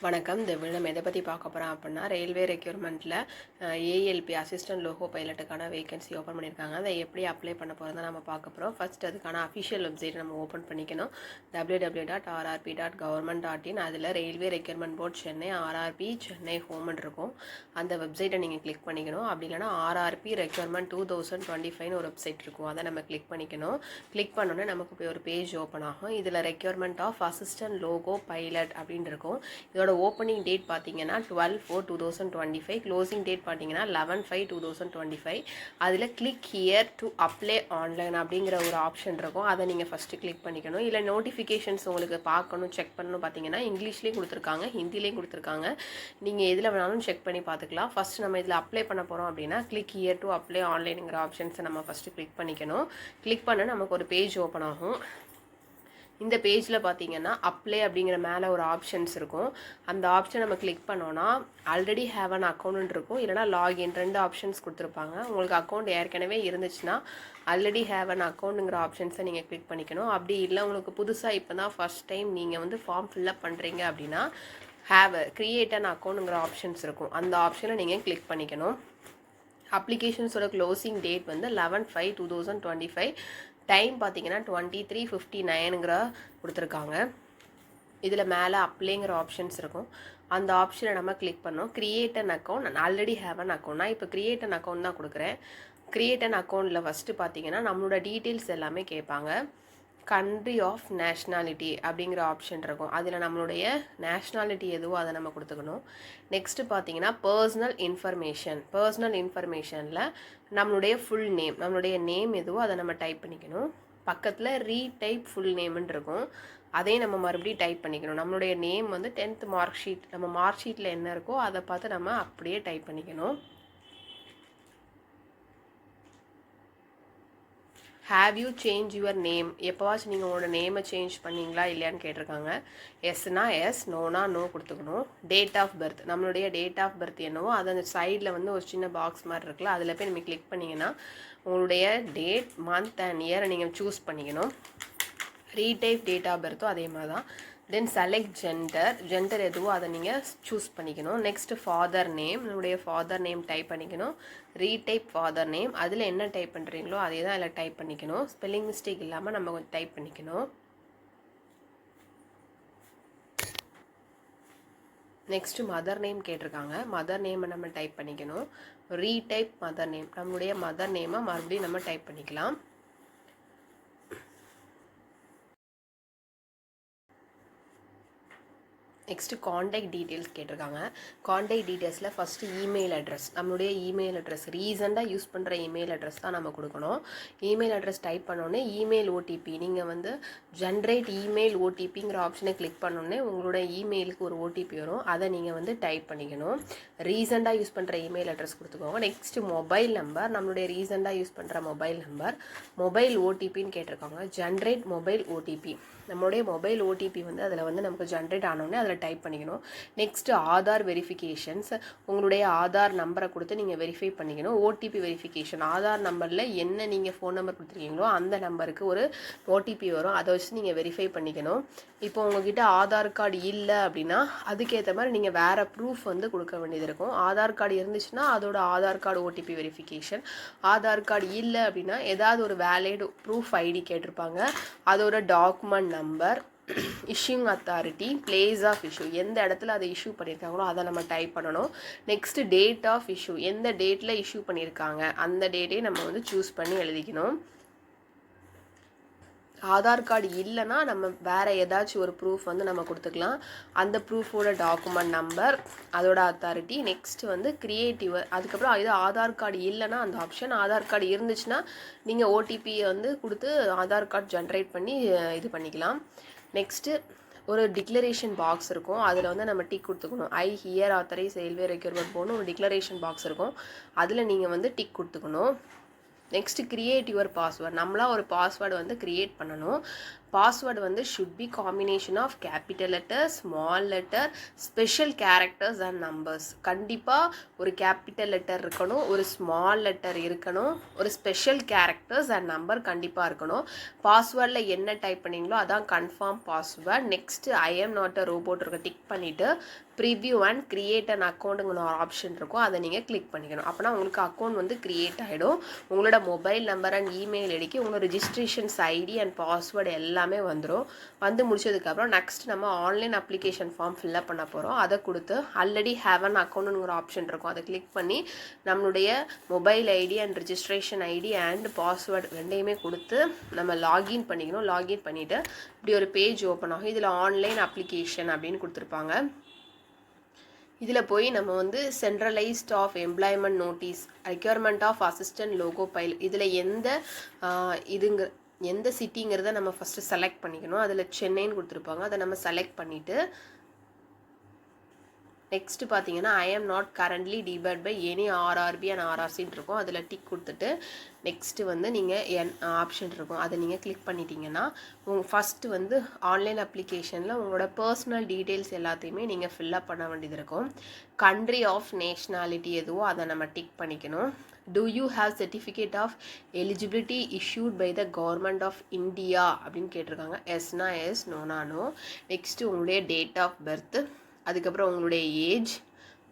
வணக்கம். இந்த நம்ம எதை பற்றி பார்க்க போகிறோம் அப்படின்னா, ரயில்வே ரெக்யூர்மெண்ட்டில் ஏஎல்பி அசிஸ்டன்ட் லோகோ பைலட்டுக்கான வேகன்சி ஓப்பன் பண்ணியிருக்காங்க. அதை எப்படி அப்ளை பண்ண போகிறத நம்ம பார்க்க போகிறோம். ஃபர்ஸ்ட் அதுக்கான அஃபிஷியல் வெப்சைட் நம்ம ஓப்பன் பண்ணிக்கணும். www.rrp.government.in. அதில் railway recruitment board Chennai RRB Chennai ஹோம்னு இருக்கும். அந்த வெப்சைட்டை நீங்கள் கிளிக் பண்ணிக்கணும். அப்படி இல்லைனா ஆர்ஆர்பி ரெக்யூர்மெண்ட் 2025 ஒரு வெப்சைட் இருக்கும். அதை நம்ம கிளிக் பண்ணிக்கணும். கிளிக் பண்ணோன்னே நமக்கு போய் ஒரு பேஜ் ஓப்பன் ஆகும். இதில் requirement of assistant loco pilot அப்படின்னு இருக்கும். இதோட ஓப்பனிங் டேட் பார்த்தீங்கன்னா 12/4/2025, க்ளோசிங் டேட் பார்த்தீங்கன்னா 11/5/2025. அதில் click here to apply online அப்படிங்கிற ஒரு ஆப்ஷன் இருக்கும். அதை நீங்கள் ஃபஸ்ட்டு கிளிக் பண்ணிக்கணும். இல்லை நோட்டிஃபிகேஷன்ஸ் உங்களுக்கு பார்க்கணும், செக் பண்ணணும் பார்த்தீங்கன்னா இங்கிலீஷ்லேயும் கொடுத்துருக்காங்க, ஹிந்திலையும் கொடுத்துருக்காங்க. நீங்கள் எதில் வேணாலும் செக் பண்ணி பார்த்துக்கலாம். ஃபஸ்ட் நம்ம இதில் அப்ளை பண்ண போகிறோம் அப்படின்னா கிளிக் ஹியர் டு அப்ளை ஆன்லைனுங்கிற ஆப்ஷன்ஸை நம்ம ஃபஸ்ட்டு கிளிக் பண்ணிக்கணும். கிளிக் பண்ண நமக்கு ஒரு பேஜ் ஓப்பன் ஆகும். இந்த பேஜில் பார்த்தீங்கன்னா அப்ளை அப்படிங்கிற மேலே ஒரு ஆப்ஷன்ஸ் இருக்கும். அந்த ஆப்ஷன் நம்ம கிளிக் பண்ணோன்னா ஆல்ரெடி ஹேவ் அன் அக்கௌண்ட் இருக்கும், இல்லைனா லாகின், 2 ஆப்ஷன்ஸ் கொடுத்துருப்பாங்க. உங்களுக்கு அக்கௌண்ட் ஏற்கனவே இருந்துச்சுன்னா ஆல்ரெடி ஹேவ் அன் அக்கௌண்ட்டுங்கிற ஆப்ஷன்ஸை நீங்கள் கிளிக் பண்ணிக்கணும். அப்படி இல்லை உங்களுக்கு புதுசாக இப்போ தான் ஃபஸ்ட் டைம் நீங்கள் வந்து ஃபார்ம் ஃபில்அப் பண்ணுறீங்க அப்படின்னா கிரியேட் அன் அக்கௌண்ட்டுங்கிற ஆப்ஷன்ஸ் இருக்கும். அந்த ஆப்ஷனை நீங்கள் கிளிக் பண்ணிக்கணும். அப்ளிகேஷன்ஸோட க்ளோசிங் டேட் வந்து 11/5/2025. டைம் பார்த்தீங்கன்னா 23:59 கொடுத்துருக்காங்க. இதில் மேலே அப்ளைங்கிற ஆப்ஷன்ஸ் இருக்கும். அந்த ஆப்ஷனை நம்ம கிளிக் பண்ணோம். கிரியேட் அன் அக்கௌண்ட், நான் ஆல்ரெடி ஹேவ் அன் அக்கௌண்ட், நான் இப்போ கிரியேட் அன் அக்கௌண்ட் தான் கொடுக்குறேன். கிரியேட் அன் அக்கௌண்ட்டில் ஃபஸ்ட்டு பார்த்தீங்கன்னா நம்மளோட டீட்டெயில்ஸ் எல்லாமே கேட்பாங்க. கண்ட்ரி ஆஃப் நேஷ்னாலிட்டி அப்படிங்கிற ஆப்ஷன் இருக்கும். அதில் நம்மளுடைய நேஷ்னாலிட்டி எதுவோ அதை நம்ம கொடுத்துக்கணும். நெக்ஸ்ட்டு பார்த்தீங்கன்னா பர்சனல் இன்ஃபர்மேஷனில் நம்மளுடைய ஃபுல் நேம், நம்மளுடைய நேம் எதுவோ அதை நம்ம டைப் பண்ணிக்கணும். பக்கத்தில் ரீடைப் ஃபுல் நேம்னு இருக்கும். அதே நம்ம மறுபடியும் டைப் பண்ணிக்கணும். நம்மளுடைய நேம் வந்து 10th மார்க் ஷீட், நம்ம மார்க் ஷீட்டில் என்ன இருக்கோ அதை பார்த்து நம்ம அப்படியே டைப் பண்ணிக்கணும். Have you change your name, எப்போவாச்சும் நீங்கள் உங்களோட நேமை சேஞ்ச் பண்ணிங்களா இல்லையான்னு கேட்டிருக்காங்க. எஸ்னா எஸ், நோனா நோ கொடுத்துக்கணும். டேட் ஆஃப் பர்த், நம்மளுடைய டேட் ஆஃப் பர்த் என்னவோ அது அந்த சைடில் வந்து ஒரு சின்ன பாக்ஸ் மாதிரி இருக்குல்ல, அதில் போய் நம்ம கிளிக் பண்ணிங்கன்னா உங்களுடைய டேட், மந்த் அண்ட் இயரை நீங்கள் சூஸ் பண்ணிக்கணும். ரீடைப் டேட் ஆஃப் பர்த்தோ அதே மாதிரி தான். தென் செலக்ட் ஜெண்டர் எதுவோ அதை நீங்கள் சூஸ் பண்ணிக்கணும். நெக்ஸ்ட் ஃபாதர் நேம், நம்மளுடைய ஃபாதர் நேம் டைப் பண்ணிக்கணும். ரீடைப் ஃபாதர் நேம், அதில் என்ன டைப் பண்ணுறீங்களோ அதே தான் அதில் டைப் பண்ணிக்கணும். ஸ்பெல்லிங் மிஸ்டேக் இல்லாமல் நம்ம கொஞ்சம் டைப் பண்ணிக்கணும். நெக்ஸ்ட்டு மதர் நேம் கேட்டிருக்காங்க. மதர் நேமை நம்ம டைப் பண்ணிக்கணும். ரீடைப் மதர் நேம், நம்மளுடைய மதர் நேமை மறுபடியும் நம்ம டைப் பண்ணிக்கலாம். நெக்ஸ்ட்டு காண்டாக்ட் டீட்டெயில்ஸ் கேட்டிருக்காங்க. காண்டாக்ட் டீட்டெயில்ஸில் ஃபஸ்ட்டு இமெயில் அட்ரஸ், நம்மளுடைய இமெயில் அட்ரஸ், ரீசெண்டாக யூஸ் பண்ணுற இமெயில் அட்ரஸ் தான் நம்ம கொடுக்கணும். இமெயில் அட்ரஸ் டைப் பண்ணோன்னே இமெயில் ஓடிபி, நீங்கள் வந்து ஜென்ரேட் இமெயில் ஓடிபிங்கிற ஆப்ஷனை கிளிக் பண்ணோன்னே உங்களோட இமெயிலுக்கு ஒரு ஓடிபி வரும். அதை நீங்கள் வந்து டைப் பண்ணிக்கணும். ரீசெண்டாக யூஸ் பண்ணுற இமெயில் அட்ரஸ் கொடுத்துக்கோங்க. நெக்ஸ்ட்டு மொபைல் நம்பர், நம்மளுடைய ரீசெண்டாக யூஸ் பண்ணுற மொபைல் நம்பர். மொபைல் ஓடிபின்னு கேட்டிருக்காங்க. ஜென்ரேட் மொபைல் ஓடிபி, நம்மளுடைய மொபைல் ஓடிபி வந்து அதில் வந்து நமக்கு ஜென்ரேட் ஆனோடனே அதில் டைப் பண்ணிக்கணும். நெக்ஸ்ட்டு ஆதார் வெரிஃபிகேஷன்ஸ், உங்களுடைய ஆதார் நம்பரை கொடுத்து நீங்கள் வெரிஃபை பண்ணிக்கணும். ஓடிபி வெரிஃபிகேஷன், ஆதார் நம்பரில் என்ன நீங்கள் ஃபோன் நம்பர் கொடுத்துருக்கீங்களோ அந்த நம்பருக்கு ஒரு ஓடிபி வரும், அதை வச்சு நீங்கள் வெரிஃபை பண்ணிக்கணும். இப்போ உங்ககிட்ட ஆதார் கார்டு இல்லை அப்படின்னா அதுக்கேற்ற மாதிரி நீங்கள் வேறு ப்ரூஃப் வந்து கொடுக்க வேண்டியது இருக்கும். ஆதார் கார்டு இருந்துச்சுன்னா அதோட Aadhaar card OTP verification. Aadhaar card இல்லை அப்படின்னா ஏதாவது ஒரு வேலிட் ப்ரூஃப் ஐடி கேட்டிருப்பாங்க, அதோட document number, issuing authority, place of issue, எந்த இடத்துல அதை இஷ்யூ பண்ணியிருக்காங்களோ அதை நம்ம டைப் பண்ணணும். நெக்ஸ்ட்டு டேட் ஆஃப் இஷ்யூ, எந்த டேட்டில் இஷ்யூ பண்ணியிருக்காங்க அந்த டேட்டே நம்ம வந்து சூஸ் பண்ணி எழுதிக்கணும். ஆதார் கார்டு இல்லைன்னா நம்ம வேறு ஏதாச்சும் ஒரு ப்ரூஃப் வந்து நம்ம கொடுத்துக்கலாம். அந்த ப்ரூஃபோட டாக்குமெண்ட் நம்பர், அதோட அத்தாரிட்டி. நெக்ஸ்ட்டு வந்து கிரியேட்டிவ், அதுக்கப்புறம் இது ஆதார் கார்டு இல்லைன்னா அந்த ஆப்ஷன், ஆதார் கார்டு இருந்துச்சுன்னா நீங்கள் ஓடிபியை வந்து கொடுத்து ஆதார் கார்டு ஜென்ரேட் பண்ணி இது பண்ணிக்கலாம். நெக்ஸ்ட்டு ஒரு டிக்ளரேஷன் பாக்ஸ் இருக்கும், அதில் வந்து நம்ம டிக் கொடுத்துக்கணும். I here authorize railway recruitment போகணும் ஒரு டிக்ளரேஷன் பாக்ஸ் இருக்கும், அதில் நீங்கள் வந்து டிக் கொடுத்துக்கணும். நெக்ஸ்ட்டு கிரியேட் யுவர் பாஸ்வேர்டு, நம்மளாக ஒரு பாஸ்வேர்டு வந்து க்ரியேட் பண்ணணும். பாஸ்வேர்டு வந்து should be combination of capital letter, small letter, special characters and numbers. கண்டிப்பாக ஒரு கேபிட்டல் லெட்டர் இருக்கணும், ஒரு ஸ்மால் லெட்டர் இருக்கணும், ஒரு ஸ்பெஷல் கேரக்டர்ஸ் அண்ட் நம்பர் கண்டிப்பாக இருக்கணும். பாஸ்வேர்டில் என்ன டைப் பண்ணிங்களோ அதான் confirm password. Next I am not a robot இருக்க டிக் பண்ணிவிட்டு ப்ரிவ்யூ அண்ட் கிரியேட் அன் அக்கௌண்ட்டுங்கிற ஒரு ஆப்ஷன் இருக்கும், அதை நீங்கள் கிளிக் பண்ணிக்கணும். அப்போனா உங்களுக்கு அக்கௌண்ட் வந்து கிரியேட் ஆகிடும். உங்களோட மொபைல் நம்பர் அண்ட் இமெயில் ஐடிக்கு உங்களோட ரிஜிஸ்ட்ரேஷன்ஸ் ஐடி அண்ட் பாஸ்வேர்டு எல்லாமே வந்துடும். வந்து முடிச்சதுக்கப்புறம் நெக்ஸ்ட் நம்ம ஆன்லைன் அப்ளிகேஷன் ஃபார்ம் ஃபில்அப் பண்ண போகிறோம். அதை கொடுத்து ஆல்ரெடி ஹேவ் அன் அக்கௌண்ட்டுங்கிற ஆப்ஷன் இருக்கும், அதை கிளிக் பண்ணி நம்மளுடைய mobile ID and registration ID and password ரெண்டையுமே கொடுத்து நம்ம லாகின் பண்ணிக்கணும். லாகின் பண்ணிவிட்டு இப்படி ஒரு பேஜ் ஓப்பன் ஆகும். இதில் ஆன்லைன் அப்ளிகேஷன் அப்படின்னு கொடுத்துருப்பாங்க. இதில் போய் நம்ம வந்து centralised of employment notice, requirement of assistant loco pilot, இதில் எந்த சிட்டிங்கிறத நம்ம ஃபஸ்ட்டு செலக்ட் பண்ணிக்கணும். அதில் சென்னைன்னு கொடுத்துருப்பாங்க, அதை நம்ம செலக்ட் பண்ணிவிட்டு நெக்ஸ்ட்டு பார்த்தீங்கன்னா I am not currently debarred by any RRB and ஆர்ஆர்சின்னு இருக்கும், அதில் டிக் கொடுத்துட்டு நெக்ஸ்ட்டு வந்து நீங்கள் ஆப்ஷன் இருக்கும், அதை நீங்கள் கிளிக் பண்ணிட்டீங்கன்னா ஃபஸ்ட்டு வந்து ஆன்லைன் அப்ளிகேஷனில் உங்களோட பர்சனல் டீட்டெயில்ஸ் எல்லாத்தையுமே நீங்கள் ஃபில்அப் பண்ண வேண்டியது இருக்கும். கண்ட்ரி ஆஃப் நேஷ்னாலிட்டி எதுவோ அதை நம்ம டிக் பண்ணிக்கணும். Do you have certificate of eligibility issued by the government of India அப்படின்னு கேட்டிருக்காங்க. எஸ்னா எஸ், நோனா நோ. நெக்ஸ்ட்டு உங்களுடைய டேட் ஆஃப் பர்த், அதுக்கப்புறம் உங்களுடைய ஏஜ்,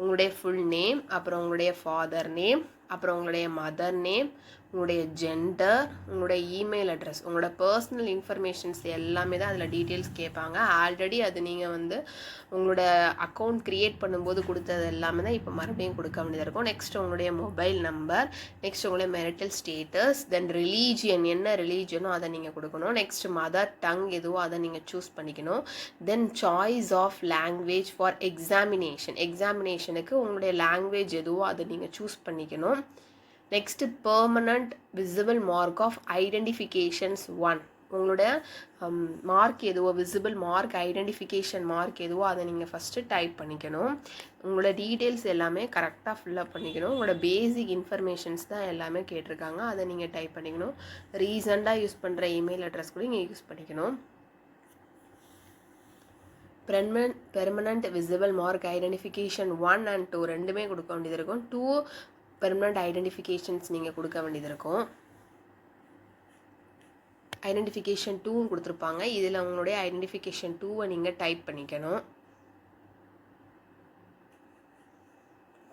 உங்களுடைய ஃபுல் நேம், அப்புறம் உங்களுடைய ஃபாதர் நேம், அப்புறம் உங்களுடைய மதர் நேம், உங்களுடைய ஜெண்டர், உங்களுடைய இமெயில் அட்ரஸ், உங்களோட பர்சனல் இன்ஃபர்மேஷன்ஸ் எல்லாமே தான் அதில் டீட்டெயில்ஸ் கேட்பாங்க. ஆல்ரெடி அது நீங்கள் வந்து உங்களோட அக்கௌண்ட் க்ரியேட் பண்ணும்போது கொடுத்தது எல்லாமே தான் இப்போ மறுபடியும் கொடுக்க வேண்டியதாக இருக்கும். நெக்ஸ்ட் உங்களுடைய மொபைல் நம்பர், நெக்ஸ்ட் உங்களுடைய மெரிட்டல் ஸ்டேட்டஸ், தென் ரிலீஜியன், என்ன ரிலீஜியனோ அதை நீங்கள் கொடுக்கணும். நெக்ஸ்ட் மதர் டங் எதுவோ அதை நீங்கள் சூஸ் பண்ணிக்கணும். Then choice of language for எக்ஸாமினேஷனுக்கு உங்களுடைய லாங்குவேஜ் எதுவோ அதை நீங்கள் சூஸ் பண்ணிக்கணும். Next permanent visible mark of identifications 1, உங்களோட மார்க் எதுவோ, விசிபிள் மார்க், ஐடென்டிஃபிகேஷன் மார்க் எதுவோ அதை நீங்கள் ஃபஸ்ட்டு டைப் பண்ணிக்கணும். உங்களோட டீட்டெயில்ஸ் எல்லாமே கரெக்டாக ஃபில்அப் பண்ணிக்கணும். உங்களோட பேசிக் இன்ஃபர்மேஷன்ஸ் தான் எல்லாமே கேட்டிருக்காங்க, அதை நீங்கள் டைப் பண்ணிக்கணும். ரீசெண்டாக யூஸ் பண்ணுற இமெயில் அட்ரஸ் கூட நீங்கள் யூஸ் பண்ணிக்கணும். Permanent visible mark identification 1 and 2 ரெண்டுமே கொடுக்க வேண்டியது இருக்கும். 2 பெர்மனண்ட் ஐடென்டிஃபிகேஷன்ஸ் நீங்கள் கொடுக்க வேண்டியது இருக்கும். ஐடென்டிஃபிகேஷன் 2 கொடுத்துருப்பாங்க, இதில் உங்களுடைய ஐடென்டிஃபிகேஷன் 2 நீங்கள் டைப் பண்ணிக்கணும்.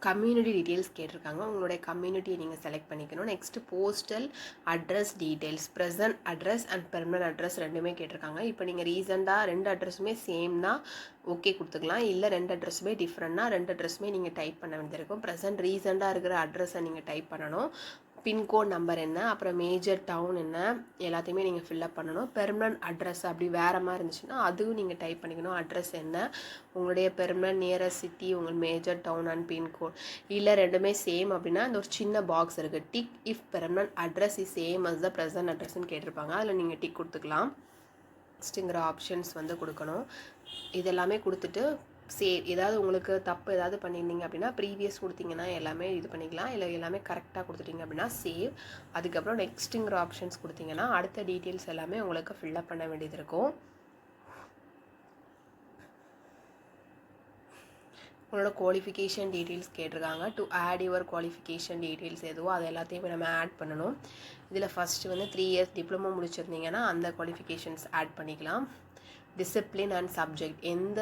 கம்யூனிட்டி டீட்டெயில்ஸ் கேட்டிருக்காங்க, உங்களுடைய கம்யூனிட்டியை நீங்கள் செலக்ட் பண்ணிக்கணும். Next postal address details, present address and permanent address ரெண்டுமே கேட்டிருக்காங்க. இப்போ நீங்கள் ரீசெண்டாக 2 அட்ரஸுமே சேம் தான் ஓகே கொடுத்துக்கலாம், இல்லை 2 அட்ரஸுமே டிஃப்ரெண்ட்னா 2 அட்ரஸுமே நீங்கள் டைப் பண்ண வேண்டியிருக்கும். ப்ரெசன்ட் ரீசெண்டாக இருக்கிற அட்ரஸை நீங்கள் டைப் பண்ணணும். பின்கோட் நம்பர் என்ன, அப்புறம் மேஜர் டவுன் என்ன, எல்லாத்தையுமே நீங்கள் ஃபில்அப் பண்ணணும். பெர்மனன்ட் அட்ரஸ் அப்படி வேறு மாதிரி இருந்துச்சுன்னா அதுவும் நீங்கள் டைப் பண்ணிக்கணும். அட்ரஸ் என்ன, உங்களுடைய பெர்மனன்ட் நியரஸ்ட் சிட்டி, உங்கள் மேஜர் டவுன் அண்ட் பின்கோட். இல்லை ரெண்டுமே சேம் அப்படின்னா அந்த ஒரு சின்ன பாக்ஸ் இருக்குது, tick if permanent address is same as the present அட்ரஸ்ன்னு கேட்டிருப்பாங்க, அதில் நீங்கள் டிக் கொடுத்துக்கலாம். நெக்ஸ்ட்டுங்கிற ஆப்ஷன்ஸ் வந்து கொடுக்கணும். இதெல்லாமே கொடுத்துட்டு ஏதாவது உங்களுக்கு தப்பு ஏதாவது பண்ணியிருந்தீங்க அப்படின்னா ப்ரீவியஸ் கொடுத்தீங்கன்னா எல்லாமே இது பண்ணிக்கலாம், இல்லை எல்லாமே கரெக்டாக கொடுத்துட்டீங்க அப்படின்னா சேவ். அதுக்கப்புறம் நெக்ஸ்ட்டுங்கிற ஆப்ஷன்ஸ் கொடுத்தீங்கன்னா அடுத்த டீட்டெயில்ஸ் எல்லாமே உங்களுக்கு ஃபில்அப் பண்ண வேண்டியது இருக்கும். உங்களோட குவாலிஃபிகேஷன் டீட்டெயில்ஸ் கேட்டிருக்காங்க. To add your qualification details எதுவோ அது எல்லாத்தையுமே நம்ம ஆட் பண்ணணும். இதில் ஃபஸ்ட்டு வந்து 3 years டிப்ளமோ முடிச்சிருந்தீங்கன்னா அந்த குவாலிஃபிகேஷன்ஸ் ஆட் பண்ணிக்கலாம். டிசிப்ளின் அண்ட் சப்ஜெக்ட், எந்த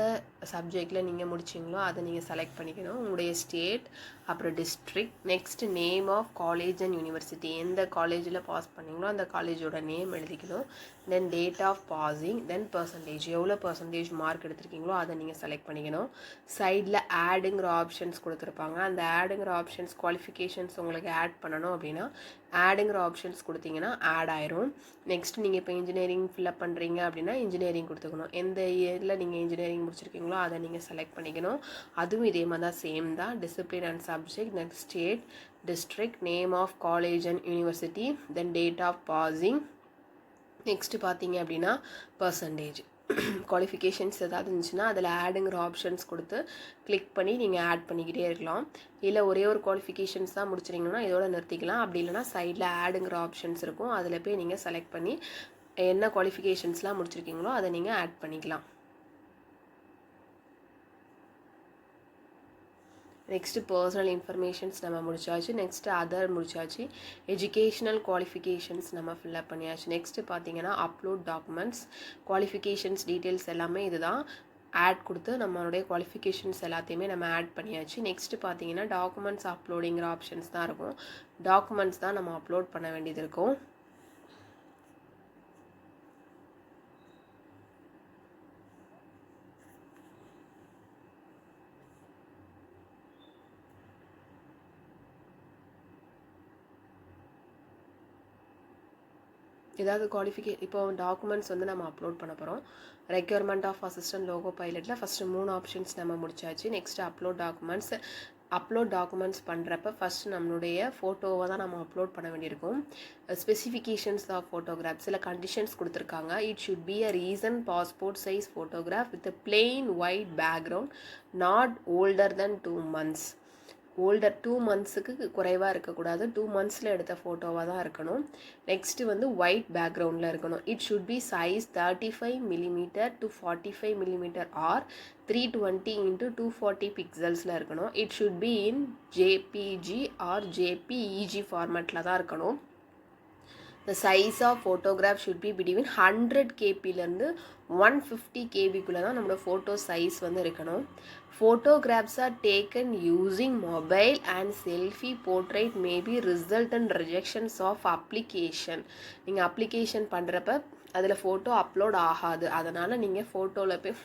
சப்ஜெக்டில் நீங்கள் முடிச்சிங்களோ அதை நீங்கள் செலக்ட் பண்ணிக்கணும். உங்களுடைய ஸ்டேட், அப்புறம் district, next name of college and university, எந்த காலேஜில் பாஸ் பண்ணிங்களோ அந்த காலேஜோட நேம் எழுதிக்கணும். Then date of passing, then percentage, எவ்வளோ பர்சன்டேஜ் மார்க் எடுத்திருக்கீங்களோ அதை நீங்கள் செலக்ட் பண்ணிக்கணும். சைடில் ஆடுங்கிற ஆப்ஷன்ஸ் கொடுத்துருப்பாங்க, அந்த ஆடுங்கிற ஆப்ஷன்ஸ் குவாலிஃபிகேஷன்ஸ் உங்களுக்கு ஆட் பண்ணணும் அப்படின்னா ஆடுங்கிற ஆப்ஷன்ஸ் கொடுத்தீங்கன்னா ஆட் ஆயிரும். நெக்ஸ்ட் நீங்கள் இப்போ இன்ஜினியரிங் ஃபில்அப் பண்ணுறீங்க அப்படின்னா இன்ஜினியரிங் கொடுத்துக்கணும். எந்த இயரில் நீங்கள் இன்ஜினியரிங் முடிச்சிருக்கீங்களோ அதை நீங்கள் செலக்ட் பண்ணிக்கணும். அதுவும் இதே மாதிரி தான் சேம் தான். Discipline and subject, then state, district, name of college and university, then date of passing. Next பார்த்தீங்க அப்படின்னா பர்சன்டேஜ். குவாலிஃபிகேஷன்ஸ் ஏதாவது இருந்துச்சுன்னா அதில் ஆடுங்கிற ஆப்ஷன்ஸ் கொடுத்து கிளிக் பண்ணி நீங்கள் ஆட் பண்ணிக்கிட்டே இருக்கலாம். இல்லை ஒரே ஒரு குவாலிஃபிகேஷன்ஸ் தான் முடிச்சிட்டிங்கன்னா இதோட நிறுத்திக்கலாம். அப்படி இல்லைனா சைடில் ஆடுங்கிற ஆப்ஷன்ஸ் இருக்கும், அதில் போய் நீங்கள் செலக்ட் பண்ணி என்ன குவாலிஃபிகேஷன்ஸ்லாம் முடிச்சிருக்கீங்களோ அதை நீங்கள் ஆட் பண்ணிக்கலாம். நெக்ஸ்ட்டு பர்சனல் இன்ஃபர்மேஷன்ஸ் நம்ம முடிச்சாச்சு. நெக்ஸ்ட்டு அதர் முடிச்சாச்சு. எஜுகேஷ்னல் குவாலிஃபிகேஷன்ஸ் நம்ம ஃபில்அப் பண்ணியாச்சு. நெக்ஸ்ட்டு பார்த்தீங்கன்னா அப்லோட் டாக்குமெண்ட்ஸ், குவாலிஃபிகேஷன்ஸ் டீட்டெயில்ஸ் எல்லாமே இதுதான். ஆட் கொடுத்து நம்மளுடைய குவாலிஃபிகேஷன்ஸ் எல்லாத்தையுமே நம்ம ஆட் பண்ணியாச்சு. நெக்ஸ்ட்டு பார்த்தீங்கன்னா டாக்குமெண்ட்ஸ் அப்லோடிங்கிற ஆப்ஷன்ஸ் தான் இருக்கும். டாக்குமெண்ட்ஸ் தான் நம்ம அப்லோட் பண்ண வேண்டியது இருக்கும். ஏதாவது இப்போ டாக்குமெண்ட்ஸ் வந்து நம்ம அப்லோட் பண்ண போகிறோம். ரெக்யர்மெண்ட் ஆஃப் அசிஸ்டன்ட் லோகோ பைலட்டில் ஃபஸ்ட்டு 3 ஆப்ஷன்ஸ் நம்ம முடிச்சாச்சு. நெக்ஸ்ட்டு அப்லோட் டாக்குமெண்ட்ஸ் பண்ணுறப்ப ஃபஸ்ட்டு நம்மளுடைய ஃபோட்டோவை தான் நம்ம அப்லோட் பண்ண வேண்டியிருக்கும். ஸ்பெசிஃபிகேஷன்ஸ் ஆஃப் ஃபோட்டோகிராஃப் சில கண்டிஷன்ஸ் கொடுத்துருக்காங்க. It should be a recent passport size photograph with plain white background, not older than 2 months. 2 monthsக்கு குறைவாக இருக்கக்கூடாது. 2 monthஸில் எடுத்த ஃபோட்டோவாக தான் இருக்கணும். நெக்ஸ்ட்டு வந்து ஒயிட் பேக்ரவுண்டில் இருக்கணும். It should be size 35 mm to 45 mm or 320 into 240 பிக்சல்ஸில் இருக்கணும். It should be in JPG or JPEG ஃபார்மேட்டில் தான் இருக்கணும். The size of photograph should be between 100 kbலேருந்து 150 kbக்குள்ளே தான் நம்மளோட ஃபோட்டோ சைஸ் வந்து இருக்கணும். Photographs are taken using mobile and selfie portrait may be result in rejections of application. நீங்கள் application பண்ணுறப்ப அதில் ஃபோட்டோ அப்லோட் ஆகாது. அதனால் நீங்கள் ஃபோட்டோவில் போய்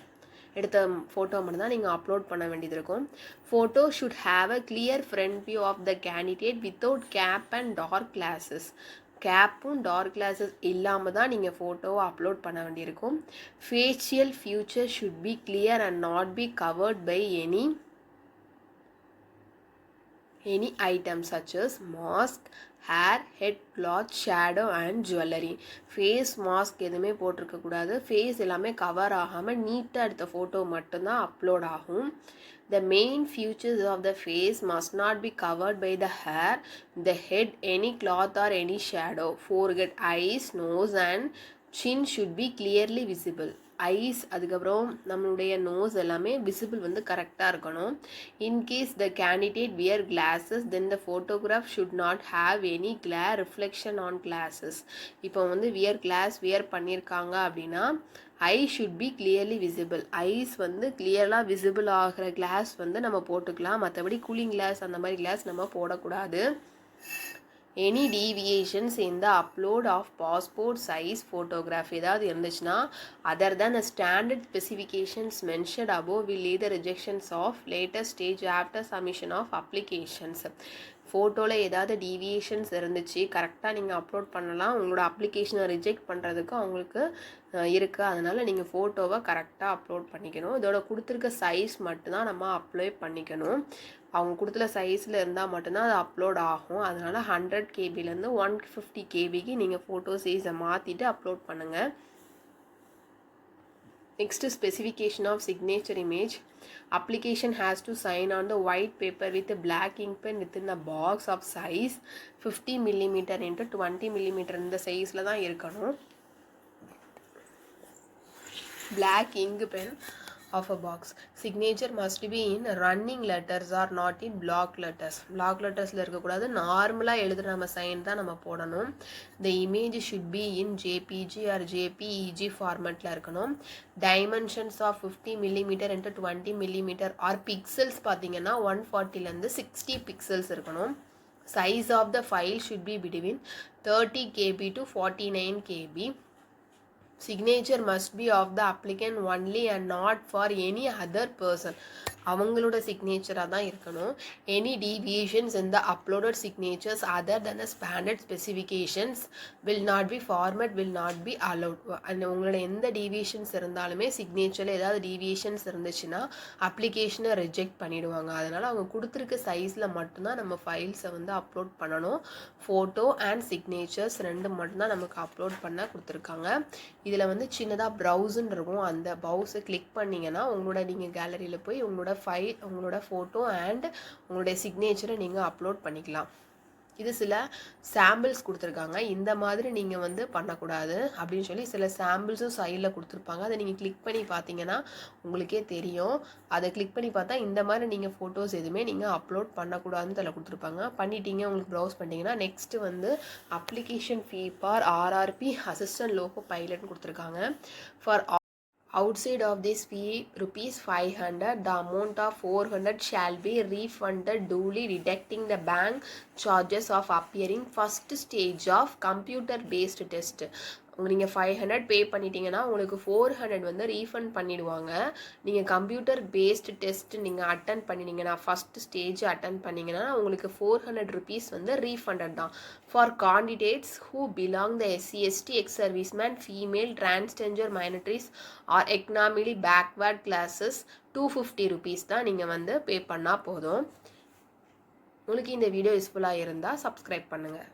எடுத்த ஃபோட்டோ மட்டும் தான் நீங்கள் அப்லோட் பண்ண வேண்டியது இருக்கும். Photo should have a clear front view of the candidate without cap and dark glasses. கேப்பும் டார்க் கிளாஸஸ் இல்லாமல் தான் நீங்கள் ஃபோட்டோவை அப்லோட் பண்ண வேண்டியிருக்கும். Facial feature should be clear and not be covered by any item such as mask, hair, head cloth, shadow and jewelry. Face mask எதுவுமே போட்டிருக்கக்கூடாது. Face எல்லாமே கவர் ஆகாமல் நீட்டாக எடுத்த ஃபோட்டோ மட்டும்தான் அப்லோட் ஆகும். The main features of the face must not be covered by the hair, the head, any cloth or any shadow. Forehead, eyes, nose and chin should be clearly visible. Eyes அதுக்கப்புறம் நம்மளுடைய nose எல்லாமே visible வந்து கரெக்டாக இருக்கணும். In case the candidate wear glasses then the photograph should not have any glare reflection on glasses. இப்போ வந்து wear பண்ணியிருக்காங்க அப்படின்னா eye should be clearly visible. Eyes வந்து கிளியராக விசிபிள் ஆகிற கிளாஸ் வந்து நம்ம போட்டுக்கலாம். மற்றபடி கூலிங் கிளாஸ் அந்த மாதிரி கிளாஸ் நம்ம போடக்கூடாது. எனி டீவியேஷன்ஸ் இந்த upload of passport size photograph ஏதாவது இருந்துச்சுன்னா other than standard specifications mentioned above will lead the rejections of latest stage after submission of applications. ஃபோட்டோவில் ஏதாவது டீவியேஷன்ஸ் இருந்துச்சு கரெக்டாக நீங்கள் அப்லோட் பண்ணலாம். உங்களோட அப்ளிகேஷனை ரிஜெக்ட் பண்ணுறதுக்கு அவங்களுக்கு இருக்குது. அதனால் நீங்கள் ஃபோட்டோவை கரெக்டாக அப்லோட் பண்ணிக்கணும். இதோட கொடுத்துருக்க சைஸ் மட்டும்தான் நம்ம அப்ளை பண்ணிக்கணும். அவங்க கொடுத்துள்ள சைஸில் இருந்தால் மட்டும்தான் அது அப்லோட் ஆகும். அதனால் 100 kbலேருந்து 150 kbக்கு நீங்கள் ஃபோட்டோ சைஸை மாற்றிட்டு அப்லோட் பண்ணுங்கள். Next specification of signature image. Application has to sign on the white paper with a black ink pen within a box of size 50 mm into 20 mm. இந்த சைஸில் தான் இருக்கணும். Black ink pen of a box. Signature must be in running letters or not in block letters. Block lettersல இருக்கக்கூடாது. நார்மலாக எழுதுகிற நம்ம sign தான் நம்ம போடணும். The image should be in JPG or JPEG ஃபார்மேட்டில் இருக்கணும். Dimensions of 50 mm into 20 mm or pixels பார்த்தீங்கன்னா 140லேருந்து 60 pixels இருக்கணும். Size of the file should be between 30 KB to 49 KB. Signature must be of the applicant only and not for any other person. அவங்களோட சிக்னேச்சராக தான் இருக்கணும். Any deviations in the uploaded signatures other than the standard specifications will not be allowed. And உங்களோட எந்த deviations இருந்தாலுமே சிக்னேச்சரில் ஏதாவது deviations இருந்துச்சுன்னா அப்ளிகேஷனை reject பண்ணிவிடுவாங்க. அதனால் அவங்க கொடுத்துருக்க சைஸில் மட்டும்தான் நம்ம ஃபைல்ஸை வந்து அப்லோட் பண்ணணும். ஃபோட்டோ அண்ட் சிக்னேச்சர்ஸ் ரெண்டு மட்டும்தான் நமக்கு அப்லோட் பண்ண கொடுத்துருக்காங்க. இதில் வந்து சின்னதாக ப்ரௌஸுன்னு இருக்கும். அந்த ப்ரௌஸை கிளிக் பண்ணிங்கன்னா நீங்கள் கேலரியில் போய் உங்களோட ஃபோட்டோ அண்ட் உங்களுடைய சிக்னேச்சரை நீங்கள் அப்லோட் பண்ணிக்கலாம். இது சில சாம்பிள்ஸ் கொடுத்துருக்காங்க. இந்த மாதிரி நீங்கள் வந்து பண்ணக்கூடாது அப்படின்னு சொல்லி சில சாம்பிள்ஸும் சைடில் கொடுத்துருப்பாங்க. அதை நீங்கள் கிளிக் பண்ணி பார்த்தீங்கன்னா உங்களுக்கே தெரியும். அதை கிளிக் பண்ணி பார்த்தா இந்த மாதிரி நீங்கள் ஃபோட்டோஸ் எதுவுமே நீங்கள் அப்லோட் பண்ணக்கூடாதுன்னு அதில் கொடுத்துருப்பாங்க. பண்ணிட்டீங்க, உங்களுக்கு ப்ரௌஸ் பண்ணிட்டீங்கன்னா நெக்ஸ்ட்டு வந்து application fee for RRP assistant loco பைலட்னு கொடுத்துருக்காங்க. For outside of this fee rupees 500, the amount of 400 shall be refunded duly deducting the bank charges of appearing first stage of computer based test. நீங்கள் 500 பே பண்ணிட்டீங்கன்னா உங்களுக்கு 400 வந்து refund பண்ணிடுவாங்க. நீங்கள் computer based test நீங்கள் attend பண்ணினீங்கன்னா ஃபஸ்ட் ஸ்டேஜ் அட்டன் பண்ணிங்கன்னா உங்களுக்கு 400 ருபீஸ் வந்து ரீஃபண்டட் தான். For candidates who belong the SC/ST, ex serviceman, female, transgender minorities or economically backward classes 250 rupees தான் நீங்கள் வந்து பே பண்ணால் போதும். உங்களுக்கு இந்த வீடியோ யூஸ்ஃபுல்லாக இருந்தால் சப்ஸ்கிரைப் பண்ணுங்கள்.